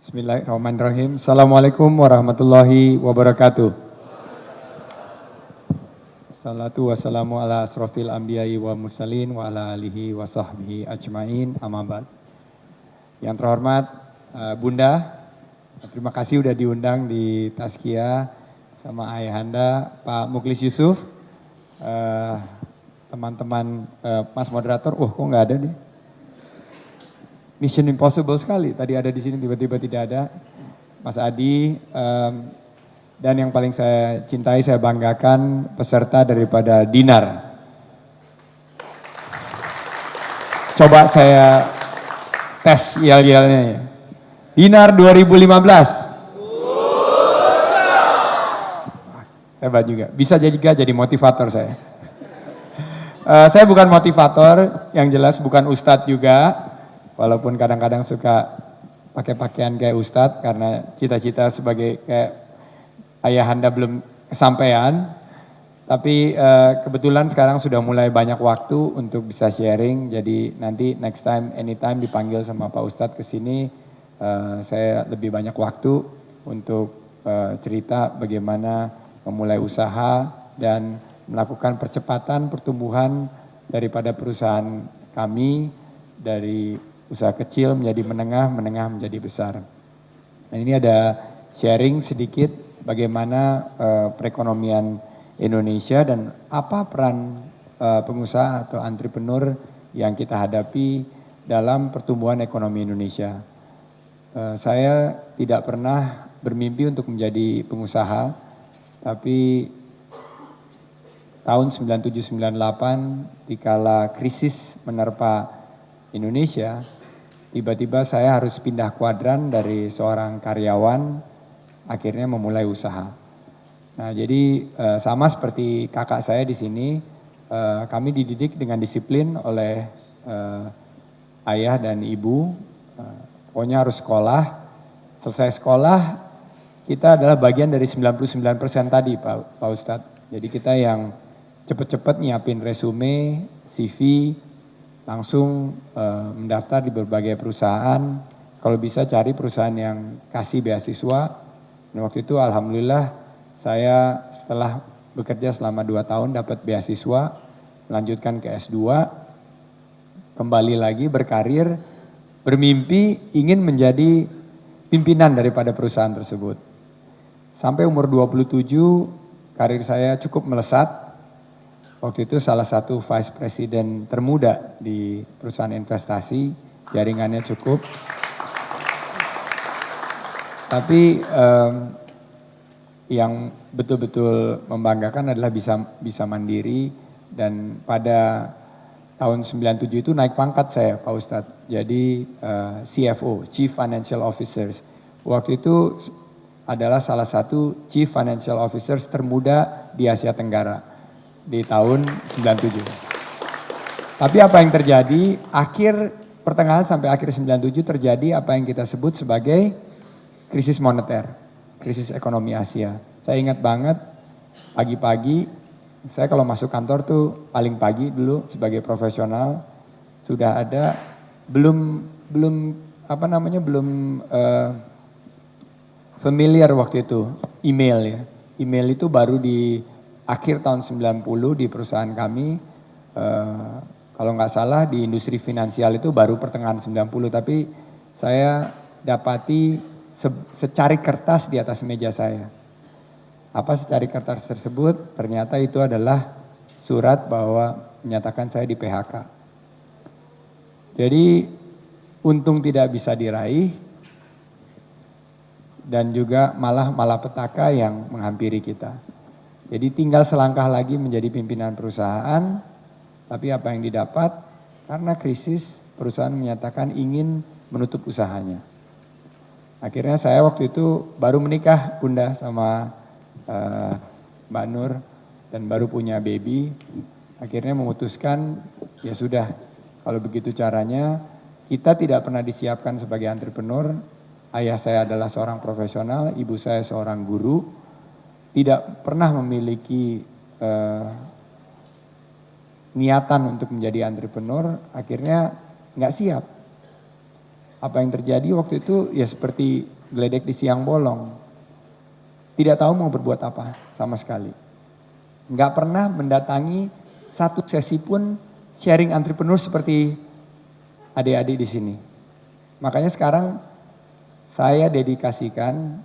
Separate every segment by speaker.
Speaker 1: Bismillahirrahmanirrahim. Assalamualaikum warahmatullahi wabarakatuh. Salatu wassalamu ala asrofil anbiya'i wa mursalin wa ala alihi wa sahbihi ajmain amma ba'd. Yang terhormat Bunda, terima kasih udah diundang di Tazkiyah sama ayahanda Pak Muklis Yusuf. Teman-teman Mas moderator, kok nggak ada nih? Mission impossible sekali, tadi ada di sini tiba-tiba tidak ada. Mas Adi, dan yang paling saya cintai, saya banggakan peserta daripada Dinar. Coba saya tes yel-yelnya ya. Dinar 2015. Hebat juga, bisa jadi motivator saya. Saya bukan motivator, yang jelas bukan ustadz juga. Walaupun kadang-kadang suka pakai pakaian kayak ustadz karena cita-cita sebagai kayak ayahanda belum kesampaian. Tapi kebetulan sekarang sudah mulai banyak waktu untuk bisa sharing. Jadi nanti next time, anytime dipanggil sama Pak Ustadz ke sini, saya lebih banyak waktu untuk cerita bagaimana memulai usaha dan melakukan percepatan pertumbuhan daripada perusahaan kami dari usaha kecil menjadi menengah, menengah menjadi besar. Nah, ini ada sharing sedikit bagaimana perekonomian Indonesia dan apa peran pengusaha atau entrepreneur yang kita hadapi dalam pertumbuhan ekonomi Indonesia. Saya tidak pernah bermimpi untuk menjadi pengusaha, tapi tahun 97-98 dikala krisis menerpa Indonesia, tiba-tiba saya harus pindah kuadran dari seorang karyawan, akhirnya memulai usaha. Nah, jadi sama seperti kakak saya di sini, kami dididik dengan disiplin oleh ayah dan ibu. Pokoknya harus sekolah, selesai sekolah, kita adalah bagian dari 99% tadi Pak Ustadz. Jadi kita yang cepet-cepet nyiapin resume, CV, langsung mendaftar di berbagai perusahaan, kalau bisa cari perusahaan yang kasih beasiswa. Dan waktu itu alhamdulillah saya setelah bekerja selama 2 tahun dapat beasiswa, melanjutkan ke S2, kembali lagi berkarir, bermimpi ingin menjadi pimpinan daripada perusahaan tersebut. Sampai umur 27 karir saya cukup melesat. Waktu itu salah satu vice president termuda di perusahaan investasi, jaringannya cukup. Tapi yang betul-betul membanggakan adalah bisa mandiri, dan pada tahun 97 itu naik pangkat saya Pak Ustadz, jadi CFO, Chief Financial Officers. Waktu itu adalah salah satu Chief Financial Officers termuda di Asia Tenggara di tahun 97. Tapi apa yang terjadi, pertengahan sampai akhir 97 terjadi apa yang kita sebut sebagai krisis moneter, krisis ekonomi Asia. Saya ingat banget pagi-pagi, saya kalau masuk kantor tuh paling pagi dulu sebagai profesional, sudah ada belum familiar waktu itu email ya. Email itu baru di akhir tahun 90 di perusahaan kami, kalau nggak salah di industri finansial itu baru pertengahan 90, tapi saya dapati secari kertas di atas meja saya. Apa secari kertas tersebut? Ternyata itu adalah surat bahwa menyatakan saya di PHK. Jadi untung tidak bisa diraih, dan juga malah malapetaka yang menghampiri kita. Jadi tinggal selangkah lagi menjadi pimpinan perusahaan, tapi apa yang didapat? Karena krisis, perusahaan menyatakan ingin menutup usahanya. Akhirnya saya waktu itu baru menikah Bunda sama Mbak Nur, dan baru punya baby. Akhirnya memutuskan, ya sudah, kalau begitu caranya, kita tidak pernah disiapkan sebagai entrepreneur. Ayah saya adalah seorang profesional, ibu saya seorang guru, tidak pernah memiliki niatan untuk menjadi entrepreneur, akhirnya nggak siap. Apa yang terjadi waktu itu ya seperti geledek di siang bolong. Tidak tahu mau berbuat apa sama sekali. Nggak pernah mendatangi satu sesi pun sharing entrepreneur seperti adik-adik di sini. Makanya sekarang saya dedikasikan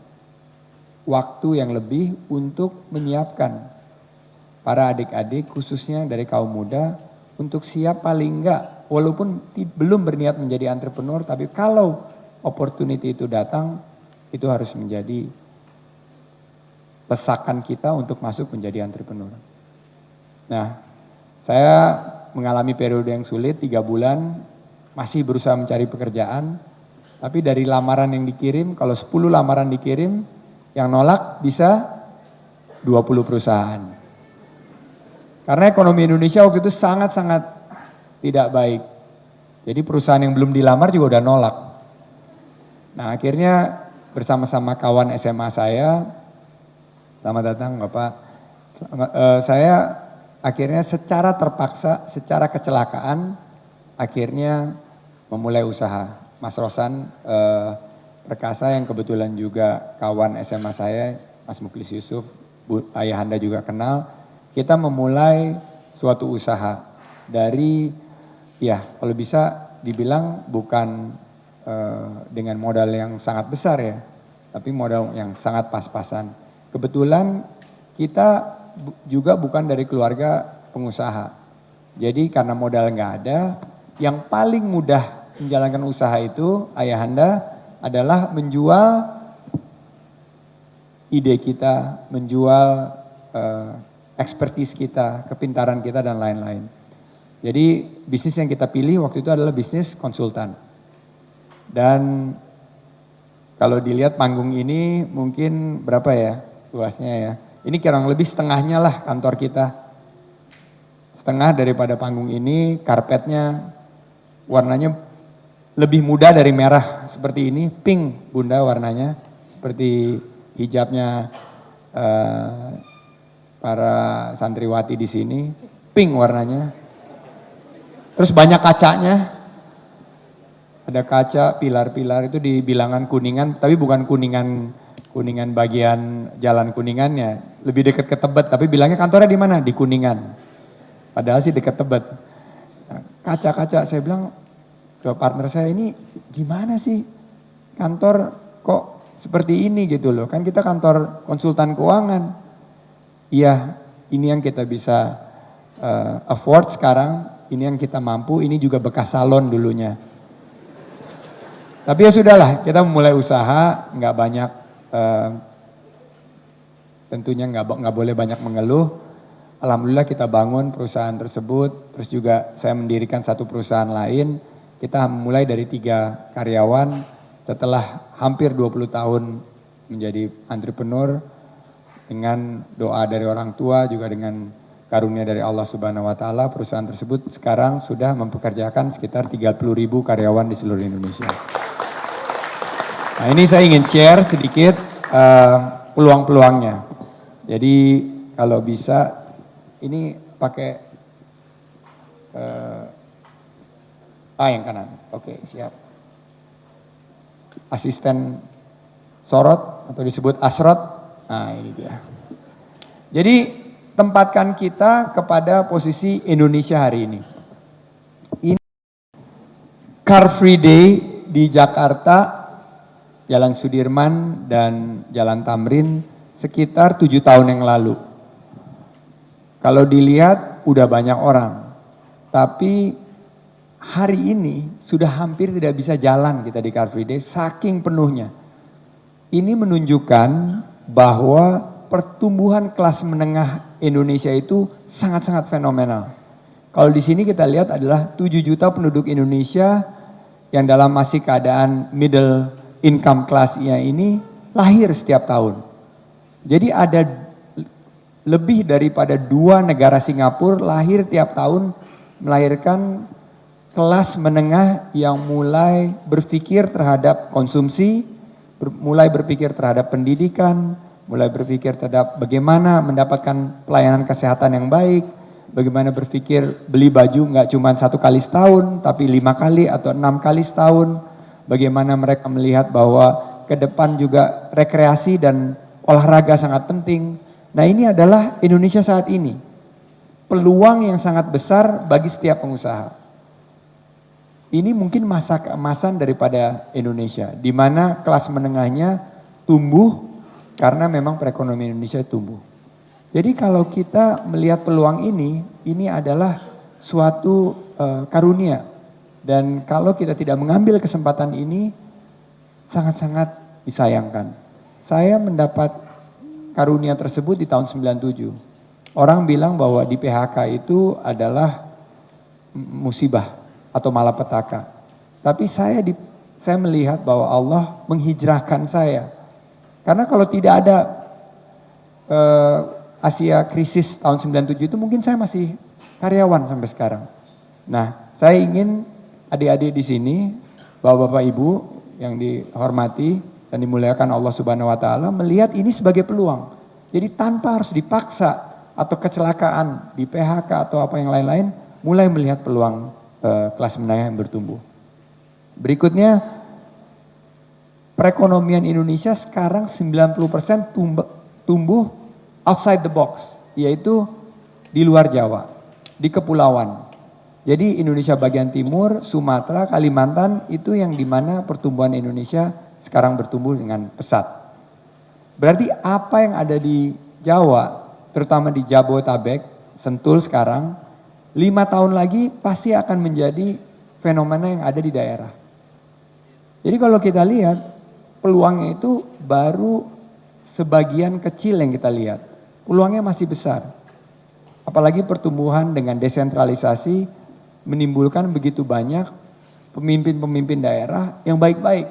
Speaker 1: waktu yang lebih untuk menyiapkan para adik-adik khususnya dari kaum muda untuk siap paling enggak walaupun belum berniat menjadi entrepreneur, tapi kalau opportunity itu datang itu harus menjadi pesakan kita untuk masuk menjadi entrepreneur. Nah, saya mengalami periode yang sulit 3 bulan, masih berusaha mencari pekerjaan, tapi dari lamaran yang dikirim, kalau 10 lamaran dikirim, yang nolak bisa 20 perusahaan. Karena ekonomi Indonesia waktu itu sangat-sangat tidak baik. Jadi perusahaan yang belum dilamar juga udah nolak. Nah, akhirnya bersama-sama kawan SMA saya, selamat datang Bapak. Saya akhirnya secara terpaksa, secara kecelakaan, akhirnya memulai usaha. Mas Rosan Perkasa yang kebetulan juga kawan SMA saya, Mas Muklis Yusuf, Ayahanda juga kenal. Kita memulai suatu usaha dari, ya kalau bisa dibilang bukan dengan modal yang sangat besar ya, tapi modal yang sangat pas-pasan. Kebetulan kita juga bukan dari keluarga pengusaha. Jadi karena modal nggak ada, yang paling mudah menjalankan usaha itu Ayahanda adalah menjual ide kita, menjual expertise kita, kepintaran kita dan lain-lain. Jadi bisnis yang kita pilih waktu itu adalah bisnis konsultan. Dan kalau dilihat panggung ini mungkin berapa ya luasnya ya. Ini kurang lebih setengahnya lah kantor kita. Setengah daripada panggung ini, karpetnya warnanya lebih muda dari merah seperti ini, pink bunda warnanya, seperti hijabnya para santriwati di sini, pink warnanya. Terus banyak kacanya, ada kaca, pilar-pilar itu di bilangan Kuningan, tapi bukan Kuningan bagian jalan Kuningannya, lebih dekat ke Tebet, tapi bilangnya kantornya di mana? Di Kuningan. Padahal sih dekat Tebet. Kaca-kaca, saya bilang ke partner saya, ini gimana sih kantor kok seperti ini gitu loh, kan kita kantor konsultan keuangan. Iya, ini yang kita bisa afford sekarang, ini yang kita mampu, ini juga bekas salon dulunya. Tapi ya sudahlah, kita memulai usaha, nggak banyak, tentunya nggak boleh banyak mengeluh. Alhamdulillah kita bangun perusahaan tersebut, terus juga saya mendirikan satu perusahaan lain. Kita mulai dari 3 karyawan, setelah hampir 20 tahun menjadi entrepreneur, dengan doa dari orang tua, juga dengan karunia dari Allah Subhanahu wa Ta'ala, perusahaan tersebut sekarang sudah mempekerjakan sekitar 30.000 karyawan di seluruh Indonesia. Nah, ini saya ingin share sedikit peluang-peluangnya. Jadi kalau bisa ini pakai yang kanan. Oke, siap. Asisten sorot atau disebut asrot. Nah, ini dia. Jadi tempatkan kita kepada posisi Indonesia hari ini. Ini Car Free Day di Jakarta, Jalan Sudirman dan Jalan Tamrin sekitar 7 tahun yang lalu. Kalau dilihat udah banyak orang, tapi hari ini sudah hampir tidak bisa jalan kita di Car Free Day saking penuhnya. Ini menunjukkan bahwa pertumbuhan kelas menengah Indonesia itu sangat-sangat fenomenal. Kalau di sini kita lihat adalah 7 juta penduduk Indonesia yang dalam masih keadaan middle income class-nya ini lahir setiap tahun. Jadi ada lebih daripada 2 negara Singapura lahir tiap tahun melahirkan kelas menengah yang mulai berpikir terhadap konsumsi, mulai berpikir terhadap pendidikan, mulai berpikir terhadap bagaimana mendapatkan pelayanan kesehatan yang baik, bagaimana berpikir beli baju nggak cuma 1 kali setahun, tapi 5 kali atau 6 kali setahun, bagaimana mereka melihat bahwa ke depan juga rekreasi dan olahraga sangat penting. Nah, ini adalah Indonesia saat ini. Peluang yang sangat besar bagi setiap pengusaha. Ini mungkin masa keemasan daripada Indonesia, di mana kelas menengahnya tumbuh karena memang perekonomian Indonesia tumbuh. Jadi kalau kita melihat peluang ini adalah suatu karunia. Dan kalau kita tidak mengambil kesempatan ini, sangat-sangat disayangkan. Saya mendapat karunia tersebut di tahun 97. Orang bilang bahwa di PHK itu adalah musibah atau malapetaka. Tapi saya melihat bahwa Allah menghijrahkan saya. Karena kalau tidak ada Asia krisis tahun 97 itu mungkin saya masih karyawan sampai sekarang. Nah, saya ingin adik-adik di sini, bapak-bapak ibu yang dihormati dan dimuliakan Allah Subhanahu wa taala melihat ini sebagai peluang. Jadi tanpa harus dipaksa atau kecelakaan di PHK atau apa yang lain-lain, mulai melihat peluang kelas menengah yang bertumbuh. Berikutnya, perekonomian Indonesia sekarang 90% tumbuh outside the box, yaitu di luar Jawa, di kepulauan. Jadi Indonesia bagian timur, Sumatera, Kalimantan itu yang dimana pertumbuhan Indonesia sekarang bertumbuh dengan pesat. Berarti apa yang ada di Jawa, terutama di Jabodetabek, Sentul sekarang, 5 tahun lagi pasti akan menjadi fenomena yang ada di daerah. Jadi kalau kita lihat, peluangnya itu baru sebagian kecil yang kita lihat. Peluangnya masih besar. Apalagi pertumbuhan dengan desentralisasi menimbulkan begitu banyak pemimpin-pemimpin daerah yang baik-baik.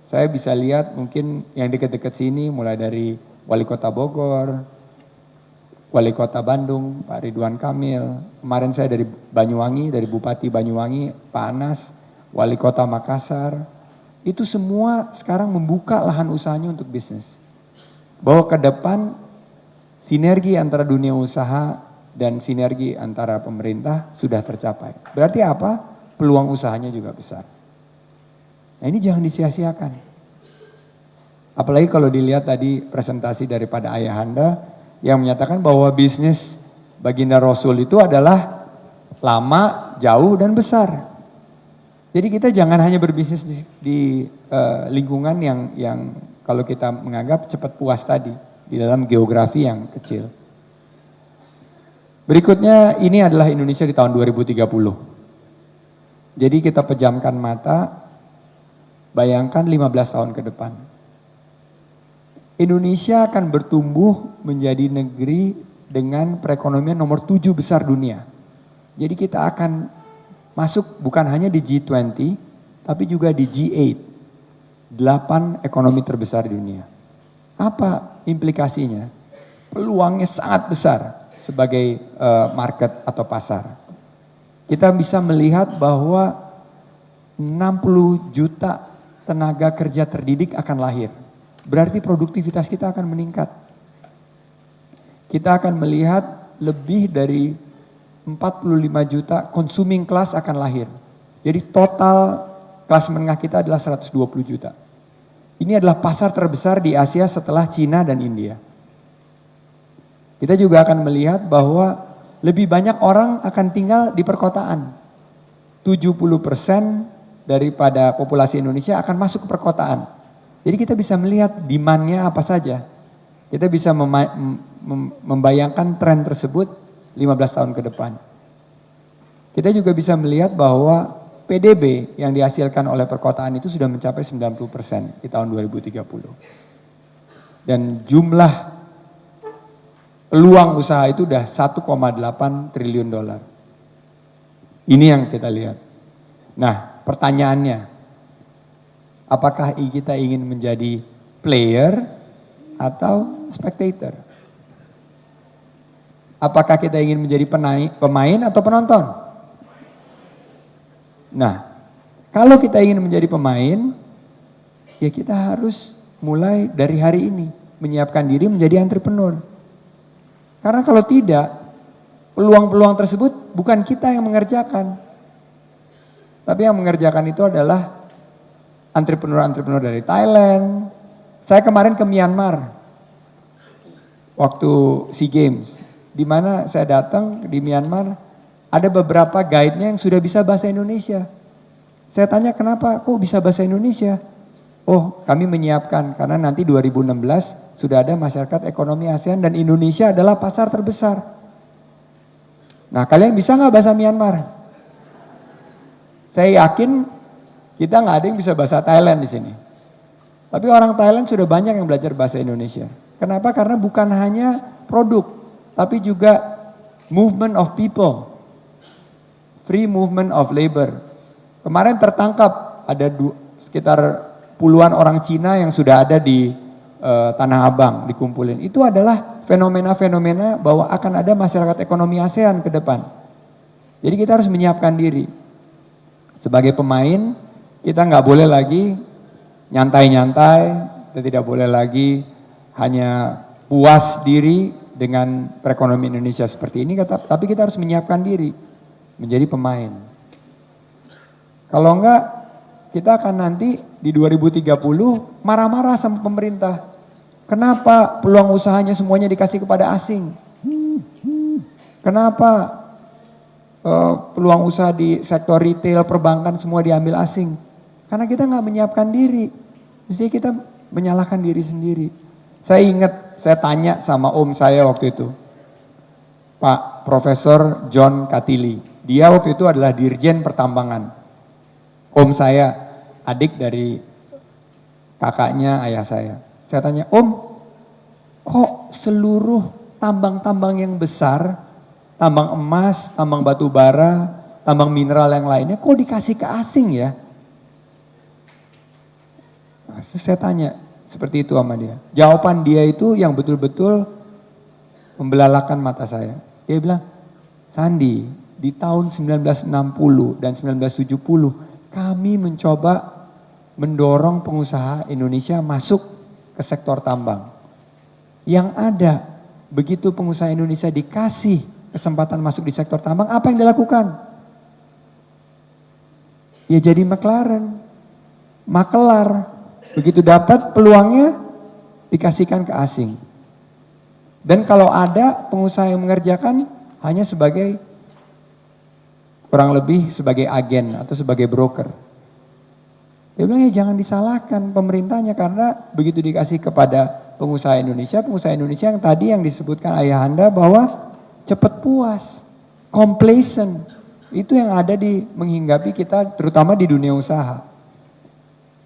Speaker 1: Saya bisa lihat mungkin yang dekat-dekat sini mulai dari Wali Kota Bogor, Wali Kota Bandung, Pak Ridwan Kamil. Kemarin saya dari Banyuwangi, dari Bupati Banyuwangi, Pak Anas, Wali Kota Makassar. Itu semua sekarang membuka lahan usahanya untuk bisnis. Bahwa ke depan sinergi antara dunia usaha dan sinergi antara pemerintah sudah tercapai. Berarti apa? Peluang usahanya juga besar. Nah, ini jangan disia-siakan. Apalagi kalau dilihat tadi presentasi daripada Ayahanda yang menyatakan bahwa bisnis baginda Rasul itu adalah lama, jauh, dan besar. Jadi kita jangan hanya berbisnis di lingkungan yang kalau kita menganggap cepat puas tadi. Di dalam geografi yang kecil. Berikutnya ini adalah Indonesia di tahun 2030. Jadi kita pejamkan mata, bayangkan 15 tahun ke depan. Indonesia akan bertumbuh menjadi negeri dengan perekonomian nomor 7 besar dunia. Jadi kita akan masuk bukan hanya di G20, tapi juga di G8, 8 ekonomi terbesar di dunia. Apa implikasinya? Peluangnya sangat besar sebagai market atau pasar. Kita bisa melihat bahwa 60 juta tenaga kerja terdidik akan lahir. Berarti produktivitas kita akan meningkat. Kita akan melihat lebih dari 45 juta consuming class akan lahir. Jadi total kelas menengah kita adalah 120 juta. Ini adalah pasar terbesar di Asia setelah Cina dan India. Kita juga akan melihat bahwa lebih banyak orang akan tinggal di perkotaan. 70% daripada populasi Indonesia akan masuk ke perkotaan. Jadi kita bisa melihat demand-nya apa saja. Kita bisa membayangkan tren tersebut 15 tahun ke depan. Kita juga bisa melihat bahwa PDB yang dihasilkan oleh perkotaan itu sudah mencapai 90% di tahun 2030. Dan jumlah peluang usaha itu sudah 1,8 triliun dolar. Ini yang kita lihat. Nah, pertanyaannya, apakah kita ingin menjadi player atau spectator? Apakah kita ingin menjadi pemain atau penonton? Nah, kalau kita ingin menjadi pemain, ya kita harus mulai dari hari ini menyiapkan diri menjadi entrepreneur. Karena kalau tidak, peluang-peluang tersebut bukan kita yang mengerjakan. Tapi yang mengerjakan itu adalah entrepreneur dari Thailand. Saya kemarin ke Myanmar waktu SEA Games, di mana saya datang di Myanmar, ada beberapa guide-nya yang sudah bisa bahasa Indonesia. Saya tanya kenapa kok bisa bahasa Indonesia? Oh, kami menyiapkan karena nanti 2016 sudah ada masyarakat ekonomi ASEAN dan Indonesia adalah pasar terbesar. Nah, kalian bisa nggak bahasa Myanmar? Saya yakin kita nggak ada yang bisa bahasa Thailand di sini. Tapi orang Thailand sudah banyak yang belajar bahasa Indonesia. Kenapa? Karena bukan hanya produk, tapi juga movement of people, free movement of labor. Kemarin tertangkap ada sekitar puluhan orang Cina yang sudah ada di Tanah Abang dikumpulin. Itu adalah fenomena-fenomena bahwa akan ada masyarakat ekonomi ASEAN ke depan. Jadi kita harus menyiapkan diri. Sebagai pemain, kita nggak boleh lagi nyantai-nyantai, kita tidak boleh lagi hanya puas diri dengan perekonomian Indonesia seperti ini, tapi kita harus menyiapkan diri menjadi pemain. Kalau enggak, kita akan nanti di 2030 marah-marah sama pemerintah. Kenapa peluang usahanya semuanya dikasih kepada asing? Kenapa peluang usaha di sektor retail, perbankan semua diambil asing? Karena kita nggak menyiapkan diri. Mesti kita menyalahkan diri sendiri. Saya ingat, saya tanya sama om saya waktu itu, Pak Profesor John Katili. Dia waktu itu adalah Dirjen Pertambangan. Om saya, adik dari kakaknya ayah saya. Saya tanya, Om, kok seluruh tambang-tambang yang besar, tambang emas, tambang batu bara, tambang mineral yang lainnya, kok dikasih ke asing ya? Nah, terus saya tanya seperti itu sama dia. Jawaban dia itu yang betul-betul membelalakan mata saya. Dia bilang, Sandi, di tahun 1960 dan 1970 kami mencoba mendorong pengusaha Indonesia masuk ke sektor tambang. Yang ada, begitu pengusaha Indonesia dikasih kesempatan masuk di sektor tambang, apa yang dilakukan? Ya jadi McLaren, makelar. Begitu dapat peluangnya dikasihkan ke asing. Dan kalau ada pengusaha yang mengerjakan hanya sebagai kurang lebih sebagai agen atau sebagai broker. Dia bilang ya jangan disalahkan pemerintahnya karena begitu dikasih kepada pengusaha Indonesia yang tadi yang disebutkan ayahanda bahwa cepat puas, complacent. Itu yang ada di menghinggapi kita terutama di dunia usaha.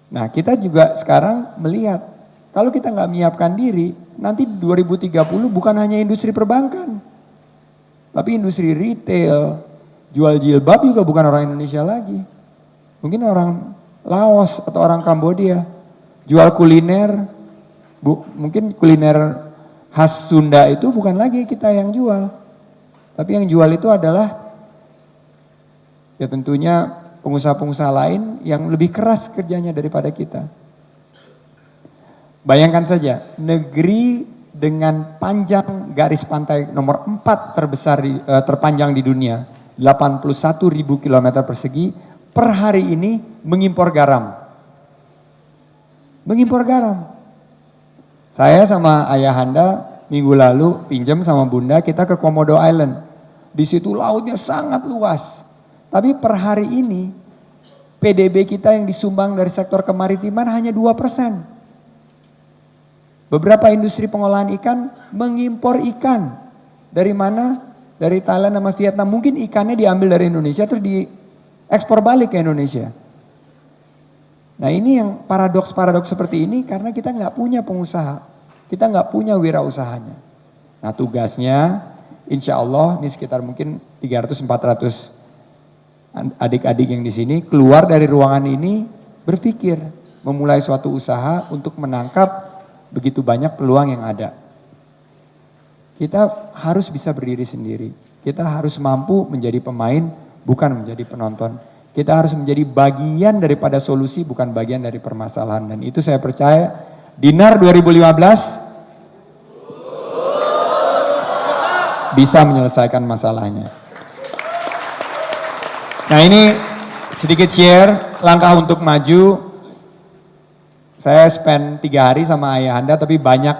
Speaker 1: Nah kita juga sekarang melihat kalau kita nggak menyiapkan diri nanti 2030 bukan hanya industri perbankan. Tapi industri retail, jual jilbab juga bukan orang Indonesia lagi. Mungkin orang Laos atau orang Kambodia. Jual kuliner, mungkin kuliner khas Sunda itu bukan lagi kita yang jual. Tapi yang jual itu adalah ya tentunya pengusaha-pengusaha lain yang lebih keras kerjanya daripada kita. Bayangkan saja, negeri dengan panjang garis pantai nomor 4 terbesar terpanjang di dunia, 81.000 km persegi, per hari ini mengimpor garam. Mengimpor garam. Saya sama ayahanda minggu lalu pinjam sama bunda kita ke Komodo Island. Di situ lautnya sangat luas. Tapi per hari ini PDB kita yang disumbang dari sektor kemaritiman hanya 2%. Beberapa industri pengolahan ikan mengimpor ikan. Dari mana? Dari Thailand sama Vietnam. Mungkin ikannya diambil dari Indonesia terus diekspor balik ke Indonesia. Nah ini yang paradoks-paradoks seperti ini karena kita nggak punya pengusaha. Kita nggak punya wirausahanya. Nah tugasnya insya Allah ini sekitar mungkin 300-400 adik-adik yang di sini keluar dari ruangan ini berpikir memulai suatu usaha untuk menangkap begitu banyak peluang yang ada. Kita harus bisa berdiri sendiri. Kita harus mampu menjadi pemain bukan menjadi penonton. Kita harus menjadi bagian daripada solusi bukan bagian dari permasalahan dan itu saya percaya Dinar 2015 bisa menyelesaikan masalahnya. Nah ini sedikit share langkah untuk maju. Saya spend 3 hari sama ayah Anda, tapi banyak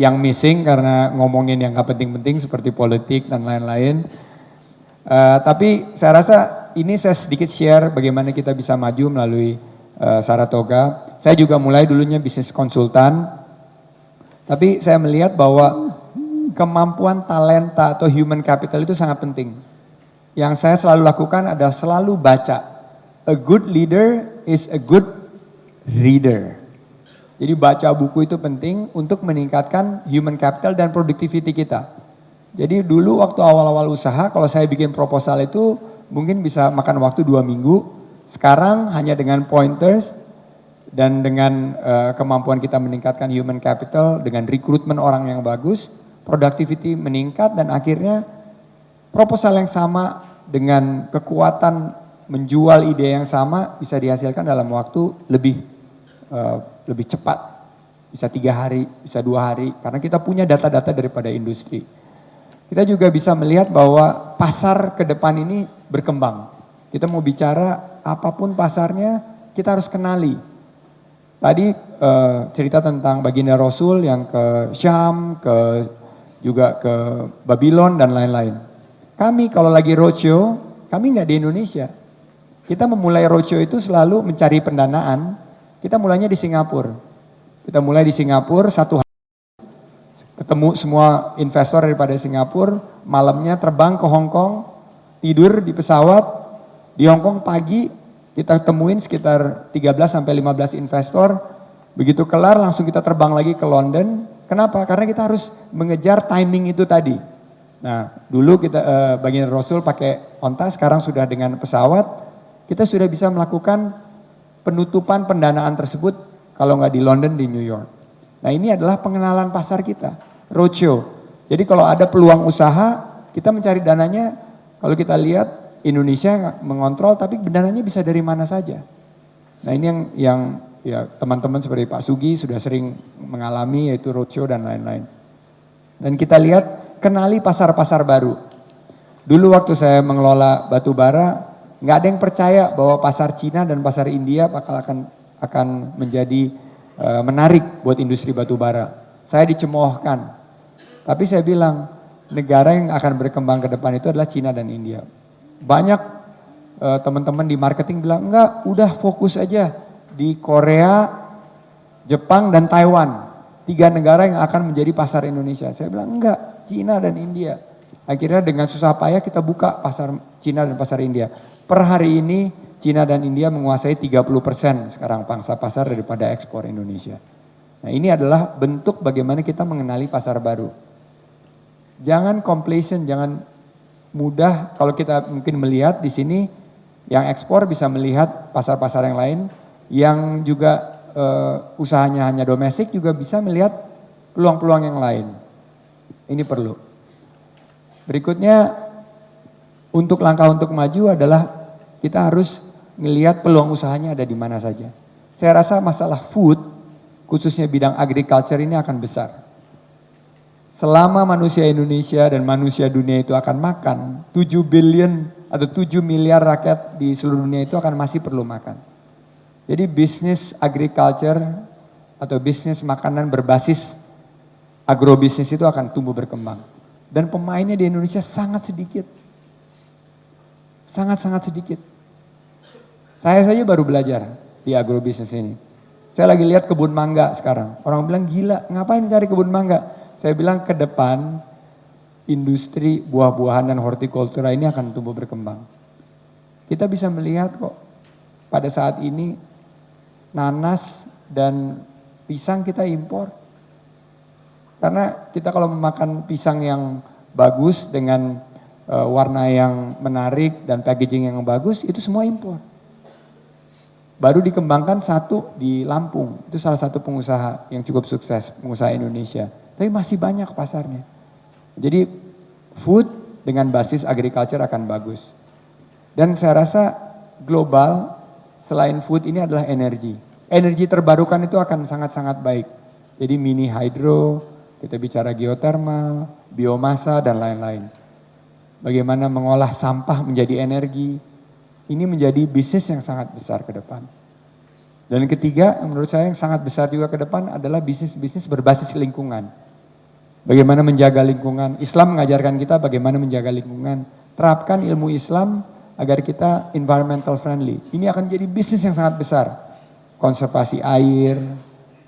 Speaker 1: yang missing karena ngomongin yang gak penting-penting seperti politik dan lain-lain. Tapi saya rasa ini saya sedikit share bagaimana kita bisa maju melalui Saratoga. Saya juga mulai dulunya bisnis konsultan, tapi saya melihat bahwa kemampuan talenta atau human capital itu sangat penting. Yang saya selalu lakukan adalah selalu baca. A good leader is a good reader. Jadi baca buku itu penting untuk meningkatkan human capital dan productivity kita. Jadi dulu waktu awal-awal usaha, kalau saya bikin proposal itu mungkin bisa makan waktu 2 minggu. Sekarang hanya dengan pointers dan dengan kemampuan kita meningkatkan human capital, dengan rekrutmen orang yang bagus, productivity meningkat dan akhirnya proposal yang sama dengan kekuatan menjual ide yang sama bisa dihasilkan dalam waktu lebih cepat. Bisa 3 hari, bisa 2 hari, karena kita punya data-data daripada industri. Kita juga bisa melihat bahwa pasar ke depan ini berkembang. Kita mau bicara apapun pasarnya, kita harus kenali. Tadi cerita tentang baginda Rasul yang ke Syam, juga ke Babylon dan lain-lain. Kami kalau lagi roadshow, kami nggak di Indonesia. Kita memulai roadshow itu selalu mencari pendanaan, kita mulainya di Singapura. Kita mulai di Singapura, 1 hari ketemu semua investor daripada Singapura, malamnya terbang ke Hong Kong, tidur di pesawat, di Hong Kong pagi kita temuin sekitar 13-15 investor, begitu kelar langsung kita terbang lagi ke London. Kenapa? Karena kita harus mengejar timing itu tadi. Nah, dulu kita bagian Rasul pakai onta, sekarang sudah dengan pesawat, kita sudah bisa melakukan penutupan pendanaan tersebut kalau nggak di London, di New York. Nah, ini adalah pengenalan pasar kita, roadshow. Jadi kalau ada peluang usaha, kita mencari dananya, kalau kita lihat Indonesia mengontrol, tapi dananya bisa dari mana saja. Nah, ini yang ya teman-teman seperti Pak Sugi sudah sering mengalami, yaitu roadshow dan lain-lain. Dan kita lihat, kenali pasar-pasar baru. Dulu waktu saya mengelola batu bara, nggak ada yang percaya bahwa pasar Cina dan pasar India akan menjadi menarik buat industri batu bara. Saya dicemoohkan. Tapi saya bilang, negara yang akan berkembang ke depan itu adalah Cina dan India. Banyak teman-teman di marketing bilang, enggak, udah fokus aja di Korea, Jepang, dan Taiwan. 3 negara yang akan menjadi pasar Indonesia. Saya bilang, enggak, Cina dan India. Akhirnya dengan susah payah kita buka pasar Cina dan pasar India. Per hari ini, Cina dan India menguasai 30% sekarang pangsa pasar daripada ekspor Indonesia. Nah, ini adalah bentuk bagaimana kita mengenali pasar baru. Jangan complacent, jangan mudah. Kalau kita mungkin melihat di sini, yang ekspor bisa melihat pasar-pasar yang lain, yang juga usahanya hanya domestik juga bisa melihat peluang-peluang yang lain. Ini perlu. Berikutnya, untuk langkah untuk maju adalah kita harus melihat peluang usahanya ada di mana saja. Saya rasa masalah food, khususnya bidang agriculture ini akan besar. Selama manusia Indonesia dan manusia dunia itu akan makan, 7 billion atau 7 miliar rakyat di seluruh dunia itu akan masih perlu makan. Jadi bisnis agriculture atau bisnis makanan berbasis agrobisnis itu akan tumbuh berkembang. Dan pemainnya di Indonesia sangat sedikit. Sangat-sangat sedikit. Saya saja baru belajar di agrobisnis ini. Saya lagi lihat kebun mangga sekarang. Orang bilang gila, ngapain cari kebun mangga? Saya bilang ke depan industri buah-buahan dan hortikultura ini akan tumbuh berkembang. Kita bisa melihat kok pada saat ini nanas dan pisang kita impor. Karena kita kalau memakan pisang yang bagus dengan warna yang menarik dan packaging yang bagus, itu semua impor. Baru dikembangkan 1 di Lampung, itu salah satu pengusaha yang cukup sukses, pengusaha Indonesia. Tapi masih banyak pasarnya. Jadi food dengan basis agriculture akan bagus. Dan saya rasa global selain food ini adalah energi. Energi terbarukan itu akan sangat-sangat baik. Jadi mini hydro, kita bicara geothermal, biomasa dan lain-lain. Bagaimana mengolah sampah menjadi energi. Ini menjadi bisnis yang sangat besar ke depan. Dan ketiga, menurut saya yang sangat besar juga ke depan adalah bisnis-bisnis berbasis lingkungan. Bagaimana menjaga lingkungan. Islam mengajarkan kita bagaimana menjaga lingkungan. Terapkan ilmu Islam agar kita environmental friendly. Ini akan jadi bisnis yang sangat besar. Konservasi air,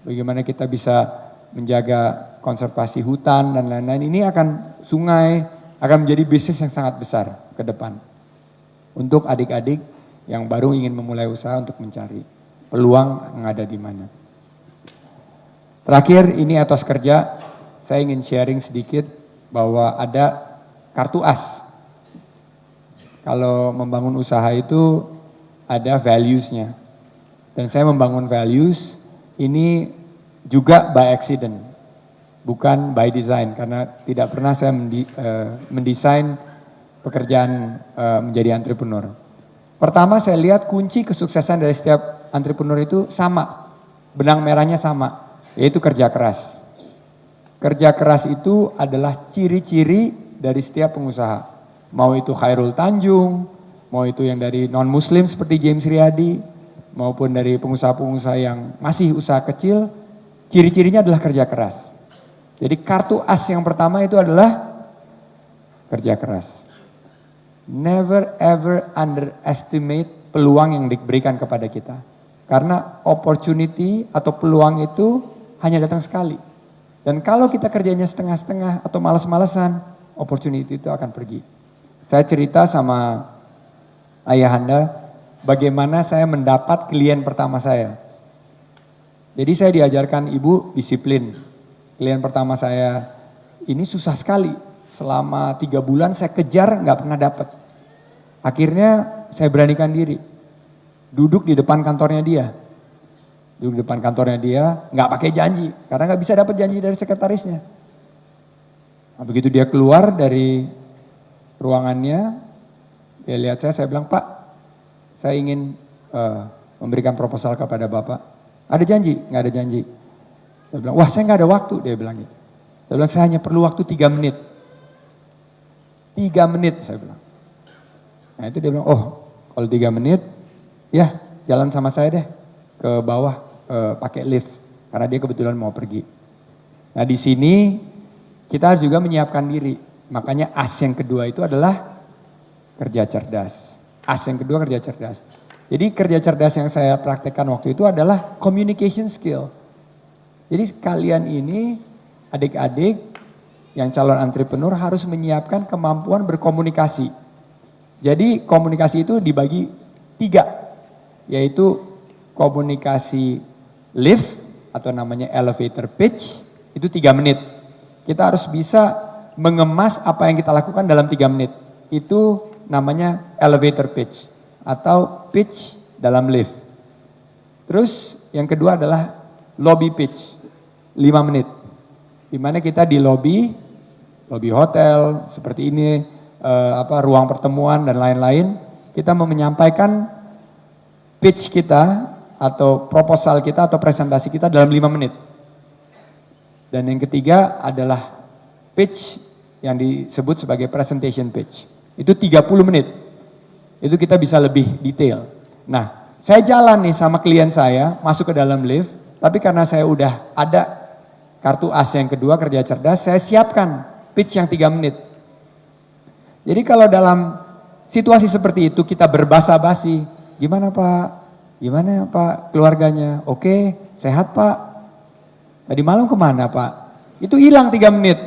Speaker 1: bagaimana kita bisa menjaga konservasi hutan dan lain-lain. Ini akan sungai, akan menjadi bisnis yang sangat besar ke depan. Untuk adik-adik yang baru ingin memulai usaha untuk mencari peluang yang ada di mana. Terakhir, ini etos kerja, saya ingin sharing sedikit bahwa ada kartu as. Kalau membangun usaha itu ada values-nya. Dan saya membangun values ini juga by accident, bukan by design, karena tidak pernah saya mendesain pekerjaan menjadi entrepreneur. Pertama saya lihat kunci kesuksesan dari setiap entrepreneur itu sama, benang merahnya sama, yaitu kerja keras. Kerja keras itu adalah ciri-ciri dari setiap pengusaha. Mau itu Khairul Tanjung, mau itu yang dari non-muslim seperti James Riyadi, maupun dari pengusaha-pengusaha yang masih usaha kecil, ciri-cirinya adalah kerja keras. Jadi kartu as yang pertama itu adalah kerja keras. Never ever underestimate peluang yang diberikan kepada kita. Karena opportunity atau peluang itu hanya datang sekali. Dan kalau kita kerjanya setengah-setengah atau malas-malasan, opportunity itu akan pergi. Saya cerita sama ayahanda bagaimana saya mendapat klien pertama saya. Jadi saya diajarkan ibu disiplin. Klien pertama saya ini susah sekali. Selama 3 bulan saya kejar nggak pernah dapat. Akhirnya saya beranikan diri. Duduk di depan kantornya dia. Duduk di depan kantornya dia, nggak pakai janji. Karena nggak bisa dapat janji dari sekretarisnya. Nah, begitu dia keluar dari ruangannya, dia lihat saya bilang, Pak, saya ingin memberikan proposal kepada Bapak. Ada janji? Nggak ada janji. Saya bilang, wah saya nggak ada waktu, dia bilang gitu. Saya bilang, saya hanya perlu waktu 3 menit. 3 menit, saya bilang. Nah itu dia bilang, oh kalau 3 menit, ya jalan sama saya deh ke bawah pakai lift. Karena dia kebetulan mau pergi. Nah di sini kita harus juga menyiapkan diri. Makanya as yang kedua itu adalah kerja cerdas. As yang kedua kerja cerdas. Jadi kerja cerdas yang saya praktekkan waktu itu adalah communication skill. Jadi kalian ini adik-adik yang calon entrepreneur harus menyiapkan kemampuan berkomunikasi. Jadi komunikasi itu dibagi 3, yaitu komunikasi lift atau namanya elevator pitch, itu 3 menit. Kita harus bisa mengemas apa yang kita lakukan dalam 3 menit. Itu namanya elevator pitch atau pitch dalam lift. Terus yang kedua adalah lobby pitch, 5 menit. Di mana kita di lobby hotel seperti ini, ruang pertemuan dan lain-lain, kita mau menyampaikan pitch kita atau proposal kita atau presentasi kita dalam 5 menit. Dan yang ketiga adalah pitch yang disebut sebagai presentation pitch. Itu 30 menit. Itu kita bisa lebih detail. Nah, saya jalan nih sama klien saya masuk ke dalam lift, tapi karena saya udah ada kartu as yang kedua kerja cerdas, saya siapkan pitch yang 3 menit. Jadi kalau dalam situasi seperti itu kita berbasa-basi, gimana Pak? Gimana Pak keluarganya? Oke, sehat Pak. Tadi malam kemana Pak? Itu hilang 3 menit.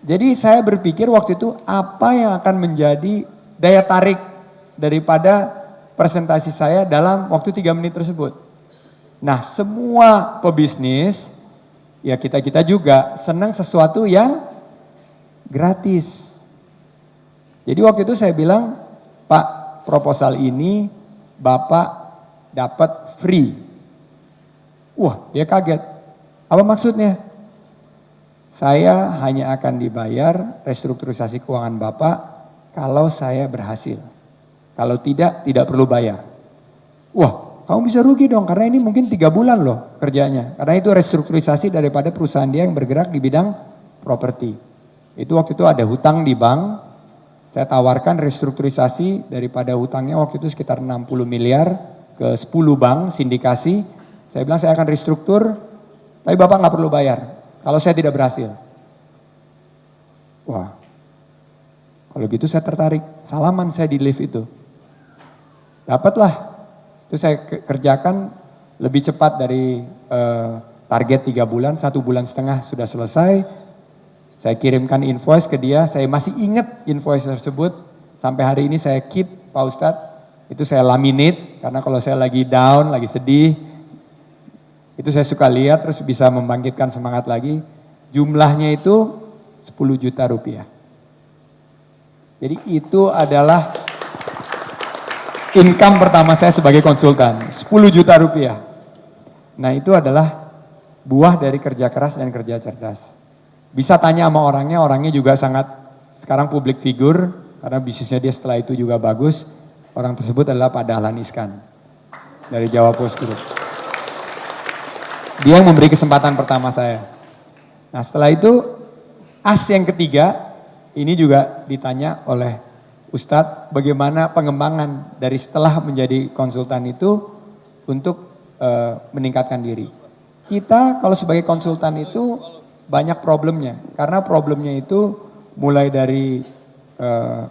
Speaker 1: Jadi saya berpikir waktu itu apa yang akan menjadi daya tarik daripada presentasi saya dalam waktu 3 menit tersebut. Nah semua pebisnis, ya kita juga senang sesuatu yang gratis. Jadi waktu itu saya bilang, Pak proposal ini Bapak dapat free. Wah dia kaget. Apa maksudnya? Saya hanya akan dibayar restrukturisasi keuangan Bapak kalau saya berhasil. Kalau tidak perlu bayar. Wah, kamu bisa rugi dong karena ini mungkin 3 bulan loh kerjanya. Karena itu restrukturisasi daripada perusahaan dia yang bergerak di bidang properti. Itu waktu itu ada hutang di bank. Saya tawarkan restrukturisasi daripada hutangnya waktu itu sekitar 60 miliar ke ke 10 bank sindikasi. Saya bilang saya akan restruktur, tapi Bapak nggak perlu bayar kalau saya tidak berhasil. Wah, kalau gitu saya tertarik. Salaman saya di lift itu. Dapatlah. Itu saya kerjakan lebih cepat dari target 3 bulan, 1,5 bulan sudah selesai. Saya kirimkan invoice ke dia, saya masih ingat invoice tersebut. Sampai hari ini saya keep, Pak Ustadz. Itu saya laminate, karena kalau saya lagi down, lagi sedih, itu saya suka lihat terus bisa membangkitkan semangat lagi. Jumlahnya itu 10 juta rupiah. Jadi itu adalah income pertama saya sebagai konsultan, 10 juta rupiah. Nah itu adalah buah dari kerja keras dan kerja cerdas. Bisa tanya sama orangnya juga sangat, sekarang public figure, karena bisnisnya dia setelah itu juga bagus. Orang tersebut adalah Pak Dahlan Iskan, dari Jawa Post Group. Dia yang memberi kesempatan pertama saya. Nah setelah itu, as yang ketiga, ini juga ditanya oleh Ustadz, bagaimana pengembangan dari setelah menjadi konsultan itu untuk meningkatkan diri. Kita kalau sebagai konsultan itu banyak problemnya, karena problemnya itu mulai dari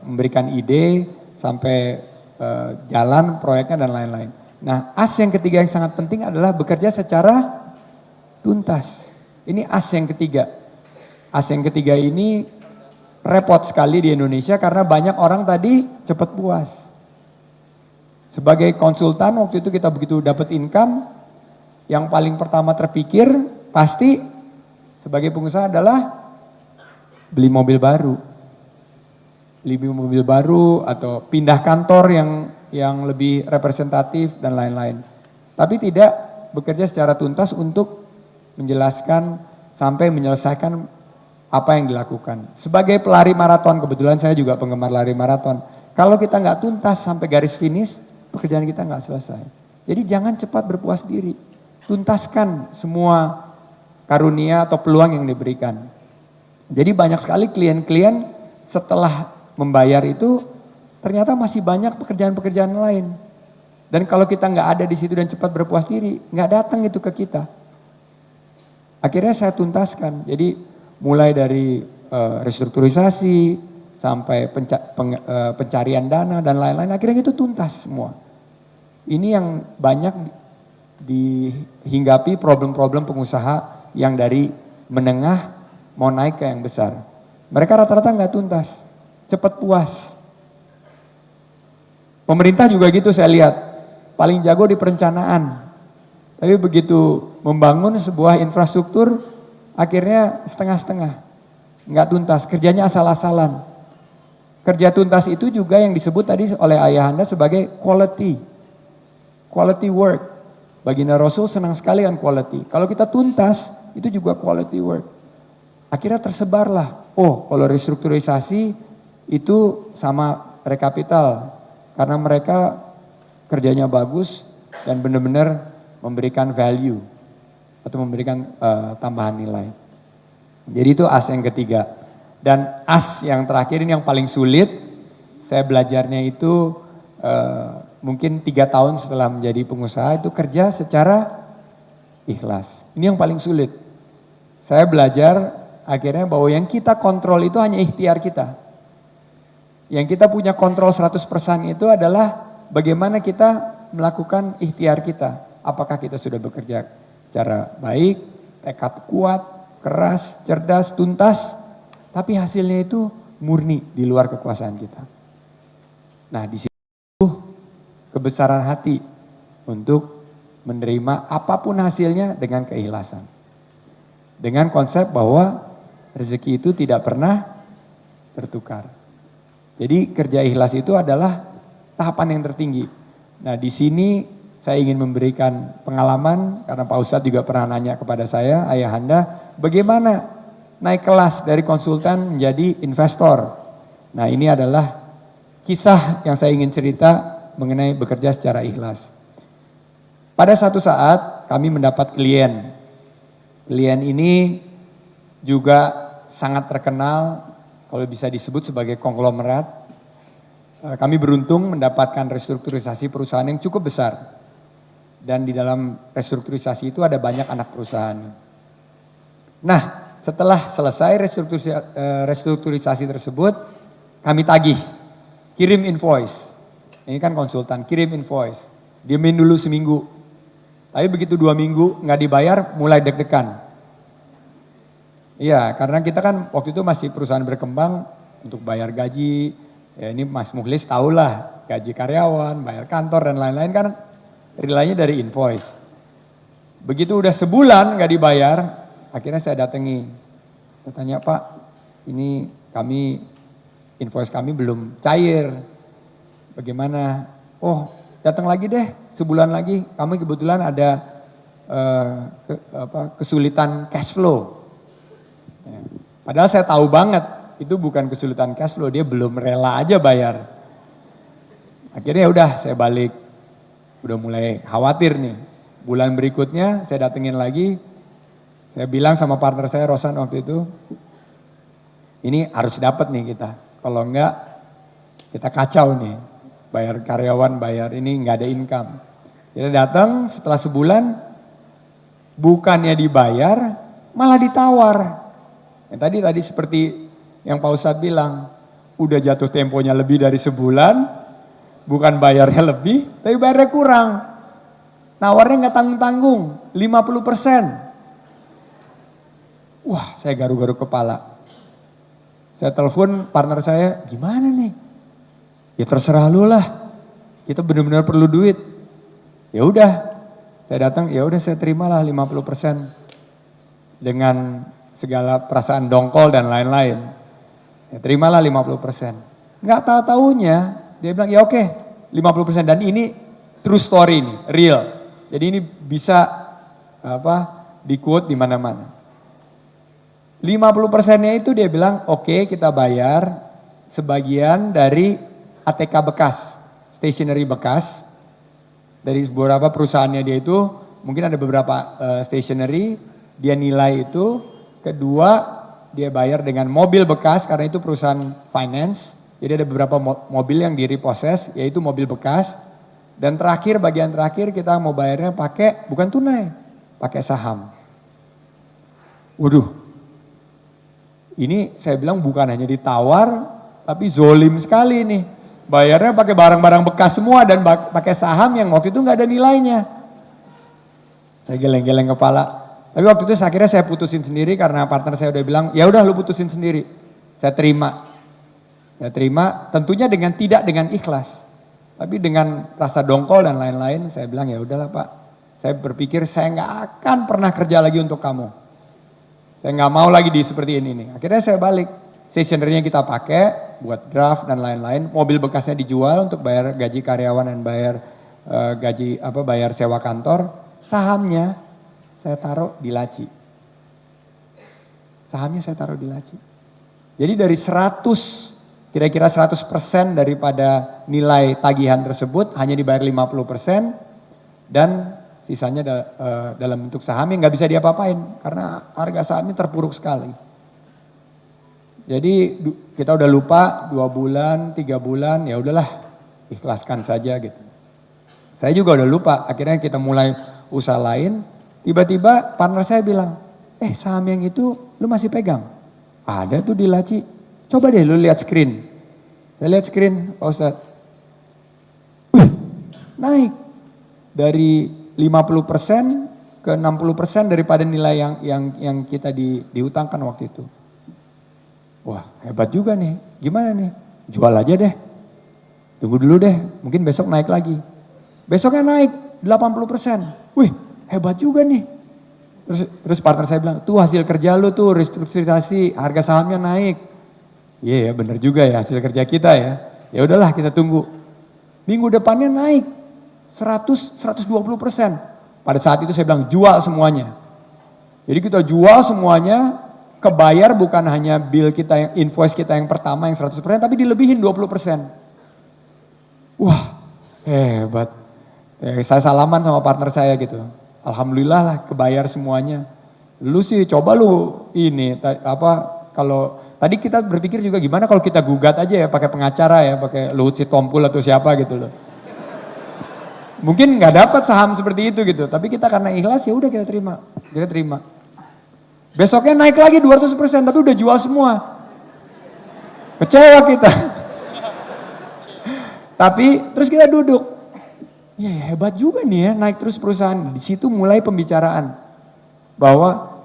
Speaker 1: memberikan ide sampai jalan proyeknya dan lain-lain. Nah as yang ketiga yang sangat penting adalah bekerja secara tuntas. Ini as yang ketiga. As yang ketiga ini repot sekali di Indonesia karena banyak orang tadi cepat puas. Sebagai konsultan waktu itu kita begitu dapat income, yang paling pertama terpikir pasti sebagai pengusaha adalah beli mobil baru. Beli mobil baru atau pindah kantor yang lebih representatif dan lain-lain. Tapi tidak bekerja secara tuntas untuk menjelaskan sampai menyelesaikan apa yang dilakukan. Sebagai pelari maraton, kebetulan saya juga penggemar lari maraton. Kalau kita nggak tuntas sampai garis finish, pekerjaan kita nggak selesai. Jadi jangan cepat berpuas diri. Tuntaskan semua karunia atau peluang yang diberikan. Jadi banyak sekali klien-klien setelah membayar itu ternyata masih banyak pekerjaan-pekerjaan lain. Dan kalau kita nggak ada di situ dan cepat berpuas diri, nggak datang itu ke kita. Akhirnya saya tuntaskan. Jadi mulai dari restrukturisasi sampai pencarian dana dan lain-lain, akhirnya itu tuntas semua. Ini yang banyak dihinggapi problem-problem pengusaha yang dari menengah mau naik ke yang besar. Mereka rata-rata nggak tuntas, cepat puas. Pemerintah juga gitu saya lihat, paling jago di perencanaan. Tapi begitu membangun sebuah infrastruktur, akhirnya setengah-setengah, nggak tuntas, kerjanya asal-asalan. Kerja tuntas itu juga yang disebut tadi oleh Ayahanda sebagai quality work. Baginda Rasul senang sekali kan quality. Kalau kita tuntas, itu juga quality work. Akhirnya tersebarlah, oh kalau restrukturisasi itu sama rekapital, karena mereka kerjanya bagus dan benar-benar memberikan value atau memberikan tambahan nilai. Jadi itu as yang ketiga. Dan as yang terakhir ini yang paling sulit, saya belajarnya itu mungkin 3 tahun setelah menjadi pengusaha, itu kerja secara ikhlas. Ini yang paling sulit. Saya belajar akhirnya bahwa yang kita kontrol itu hanya ikhtiar kita. Yang kita punya kontrol 100% itu adalah bagaimana kita melakukan ikhtiar kita. Apakah kita sudah bekerja secara baik, tekad kuat, keras, cerdas, tuntas, tapi hasilnya itu murni di luar kekuasaan kita. Nah di situ kebesaran hati untuk menerima apapun hasilnya dengan keikhlasan. Dengan konsep bahwa rezeki itu tidak pernah tertukar. Jadi kerja ikhlas itu adalah tahapan yang tertinggi. Nah di sini saya ingin memberikan pengalaman, karena Pak Ustadz juga pernah nanya kepada saya, Ayahanda, bagaimana naik kelas dari konsultan menjadi investor. Nah ini adalah kisah yang saya ingin cerita mengenai bekerja secara ikhlas. Pada satu saat kami mendapat klien. Klien ini juga sangat terkenal, kalau bisa disebut sebagai konglomerat. Kami beruntung mendapatkan restrukturisasi perusahaan yang cukup besar. Dan di dalam restrukturisasi itu ada banyak anak perusahaan. Nah, setelah selesai restrukturisasi tersebut, kami tagih, kirim invoice. Ini kan konsultan, kirim invoice. Diemin dulu seminggu. Tapi begitu 2 minggu nggak dibayar, mulai deg-degan. Iya, karena kita kan waktu itu masih perusahaan berkembang untuk bayar gaji. Ya ini Mas Mukhlis tahulah, gaji karyawan, bayar kantor dan lain-lain kan relay-nya dari invoice. Begitu udah sebulan nggak dibayar, akhirnya saya datangi. Saya tanya, Pak, ini invoice kami belum cair. Bagaimana? Oh, datang lagi deh, sebulan lagi. Kami kebetulan ada kesulitan cash flow. Ya. Padahal saya tahu banget itu bukan kesulitan cash flow, dia belum rela aja bayar. Akhirnya udah saya balik, udah mulai khawatir nih. Bulan berikutnya saya datengin lagi, saya bilang sama partner saya Rosan waktu itu, ini harus dapat nih kita. Kalau enggak kita kacau nih, bayar karyawan, bayar ini nggak ada income. Kita datang setelah sebulan, bukannya dibayar, malah ditawar. Yang tadi seperti yang Pak Ustadz bilang, udah jatuh temponya lebih dari sebulan, bukan bayarnya lebih, tapi bayarnya kurang. Nawarnya nggak tanggung-tanggung, 50%. Wah, saya garu-garu kepala. Saya telepon partner saya, gimana nih? Ya terserah lu lah, kita benar-benar perlu duit. Ya udah, saya datang, ya udah saya terimalah 50% dengan segala perasaan dongkol dan lain-lain. Ya, terimalah 50%. Nggak tahu-taunya dia bilang ya oke, 50% dan ini true story nih, real. Jadi ini bisa di quote di mana-mana. 50%-nya itu dia bilang oke, kita bayar sebagian dari ATK bekas, stationery bekas. Dari beberapa perusahaannya dia itu mungkin ada beberapa stationery, dia nilai itu. Kedua, dia bayar dengan mobil bekas karena itu perusahaan finance. Jadi ada beberapa mobil yang direpossess, yaitu mobil bekas. Dan terakhir, bagian terakhir kita mau bayarnya pakai, bukan tunai, pakai saham. Waduh, ini saya bilang bukan hanya ditawar, tapi zolim sekali nih. Bayarnya pakai barang-barang bekas semua dan pakai saham yang waktu itu nggak ada nilainya. Saya geleng-geleng kepala. Tapi waktu itu akhirnya saya putusin sendiri karena partner saya udah bilang, ya udah lu putusin sendiri. Saya terima. Saya terima tentunya tidak dengan ikhlas. Tapi dengan rasa dongkol dan lain-lain saya bilang ya udahlah Pak. Saya berpikir saya nggak akan pernah kerja lagi untuk kamu. Saya nggak mau lagi seperti ini nih. Akhirnya saya balik. Stationery-nya kita pakai buat draft dan lain-lain. Mobil bekasnya dijual untuk bayar gaji karyawan dan bayar bayar sewa kantor. Sahamnya saya taruh di laci. Sahamnya saya taruh di laci. Jadi dari 100, kira-kira 100% daripada nilai tagihan tersebut hanya dibayar 50% dan sisanya dalam bentuk saham yang nggak bisa diapa-apain karena harga sahamnya terpuruk sekali. Jadi kita udah lupa 2 bulan, 3 bulan, ya udahlah ikhlaskan saja gitu. Saya juga udah lupa, akhirnya kita mulai usaha lain. Tiba-tiba partner saya bilang, saham yang itu lu masih pegang? Ada tuh di laci. Coba deh lu lihat screen. Saya lihat screen, Pak Ustadz. Naik. Dari 50% ke 60% daripada nilai yang kita dihutangkan waktu itu. Wah hebat juga nih. Gimana nih? Jual aja deh. Tunggu dulu deh, mungkin besok naik lagi. Besoknya naik 80%. Wih, hebat juga nih. Terus partner saya bilang, tuh hasil kerja lu tuh restrukturisasi, harga sahamnya naik. Iya ya bener juga ya hasil kerja kita ya. Ya udahlah kita tunggu. Minggu depannya naik 100-120%. Pada saat itu saya bilang jual semuanya. Jadi kita jual semuanya, kebayar bukan hanya bill kita, invoice kita yang pertama yang 100%, tapi dilebihin 20%. Wah hebat. Saya salaman sama partner saya gitu. Alhamdulillah lah kebayar semuanya. Lu sih coba lu ini kalau tadi kita berpikir juga gimana kalau kita gugat aja ya pakai pengacara ya, pakai Luhut Sitompul atau siapa gitu loh. Mungkin nggak dapat saham seperti itu gitu, tapi kita karena ikhlas ya udah kita terima. Besoknya naik lagi 200%, tapi udah jual semua. Kecewa kita. Tapi terus kita duduk. Ya hebat juga nih ya naik terus perusahaan. Di situ mulai pembicaraan bahwa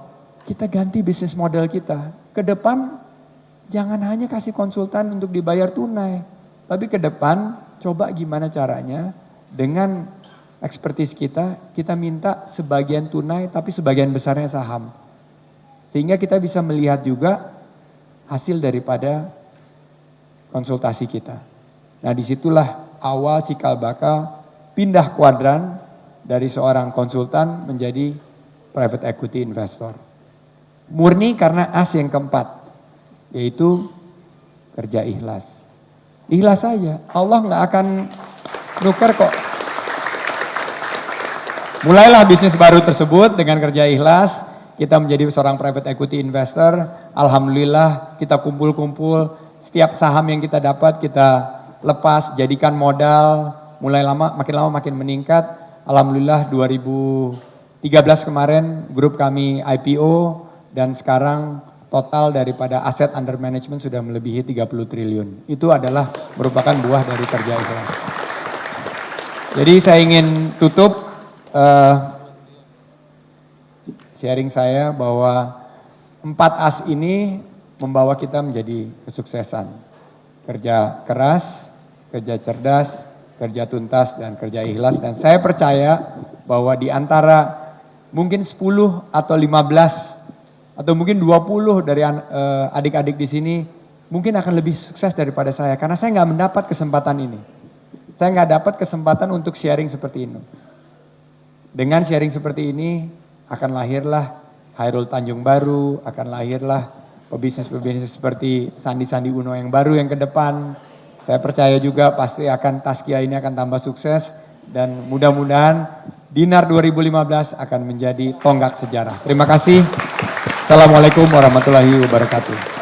Speaker 1: kita ganti bisnis model kita. Ke depan jangan hanya kasih konsultan untuk dibayar tunai. Tapi ke depan coba gimana caranya dengan ekspertis kita minta sebagian tunai tapi sebagian besarnya saham. Sehingga kita bisa melihat juga hasil daripada konsultasi kita. Nah disitulah awal cikal bakal pindah kuadran dari seorang konsultan menjadi private equity investor. Murni karena as yang keempat, yaitu kerja ikhlas. Ikhlas saja, Allah nggak akan nuker kok. Mulailah bisnis baru tersebut dengan kerja ikhlas, kita menjadi seorang private equity investor. Alhamdulillah kita kumpul-kumpul, setiap saham yang kita dapat kita lepas, jadikan modal, makin lama makin meningkat. Alhamdulillah 2013 kemarin grup kami IPO dan sekarang total daripada aset under management sudah melebihi 30 triliun. Itu adalah merupakan buah dari kerja ikhlas. Jadi saya ingin tutup sharing saya bahwa 4 as ini membawa kita menjadi kesuksesan. Kerja keras, kerja cerdas, kerja tuntas, dan kerja ikhlas. Dan saya percaya bahwa di antara mungkin 10 atau 15 atau mungkin 20 dari adik-adik di sini mungkin akan lebih sukses daripada saya. Karena saya nggak mendapat kesempatan ini. Saya nggak dapat kesempatan untuk sharing seperti ini. Dengan sharing seperti ini akan lahirlah Hairul Tanjung baru, akan lahirlah pebisnis-pebisnis seperti Sandi Uno yang baru yang ke depan. Saya percaya juga pasti akan Taskia ini akan tambah sukses dan mudah-mudahan Dinar 2015 akan menjadi tonggak sejarah. Terima kasih. Assalamualaikum warahmatullahi wabarakatuh.